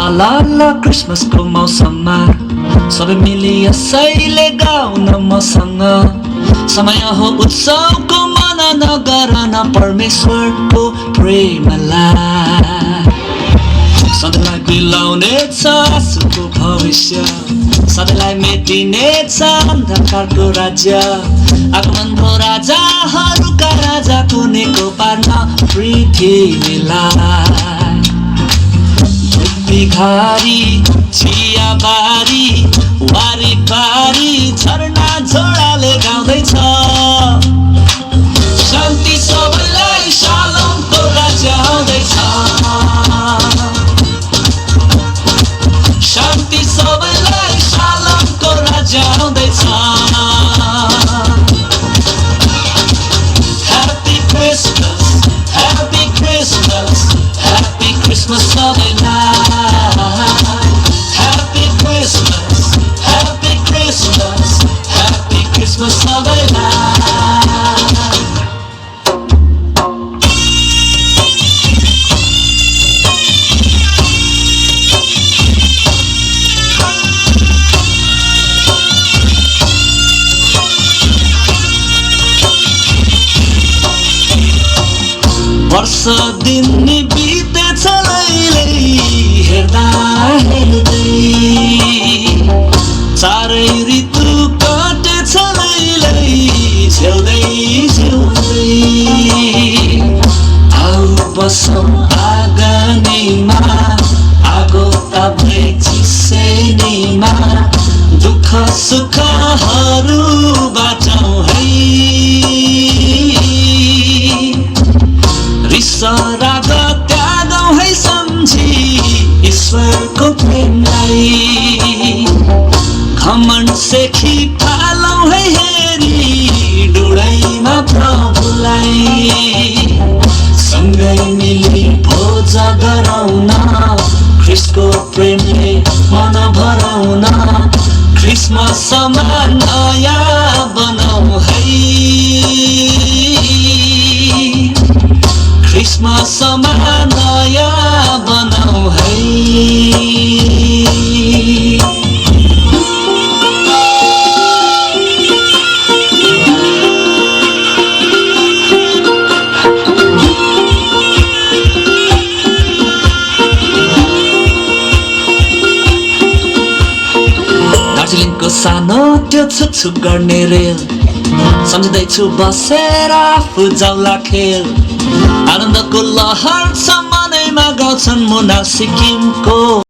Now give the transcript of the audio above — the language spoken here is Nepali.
ला ला ला क्रिसमसको मौसममा सबै मिली यसैले गाउन मसँग समय हो उत्सवको मना नगर न परमेश्वरको प्रेमलाई सधैँलाई बिलाउनेछ आँसुको भविष्य सधैँलाई मेटिनेछ अन्धकारको राज्य आगमनको राजाहरूका राजा कुनेको पार्न पृथ्वीलाई भिखारी चियाबारी वारिपारी झरना झोडाले गाउँदैछ शान्ति सबैलाई शालोमको राज्य आउँदैछ शान्ति सबैलाई शालोमको राज्य आउँदैछ happy Christmas happy Christmas happy Christmas सबैलाई happy Christmas happy Christmas happy Christmas सबैलाई वर्ष दिन नि बितेछ लैलै हेर्दा हेर्दै चारै ऋतु कटेछ लैलै झेल्दै झेल्दै आऊ बसौँ आँगनीमा आगो ताप्दै चिसैनीमा दुःख सुखहरू बाटौँ है राग त्यागौँ है सम्झी ईश्वरको प्रेमलाई घमण्ड सेखी फालौँ है हेरी डुडाइमा प्रभुलाई सँगै मिली भोज गराउन ख्रिस्टको प्रेमले मन भराउन क्रिसमसमा नयाँ बनाऊ है क्रिसमसमा नयाँ बनाऊ है दार्जिलिङको सानो त्यो छुकछुक गर्ने रेल सम्झिँदैछु बसेर आफू जाउला खेल आनन्दको लहर छ मनैमा गाउँछन् मुना सिक्किमको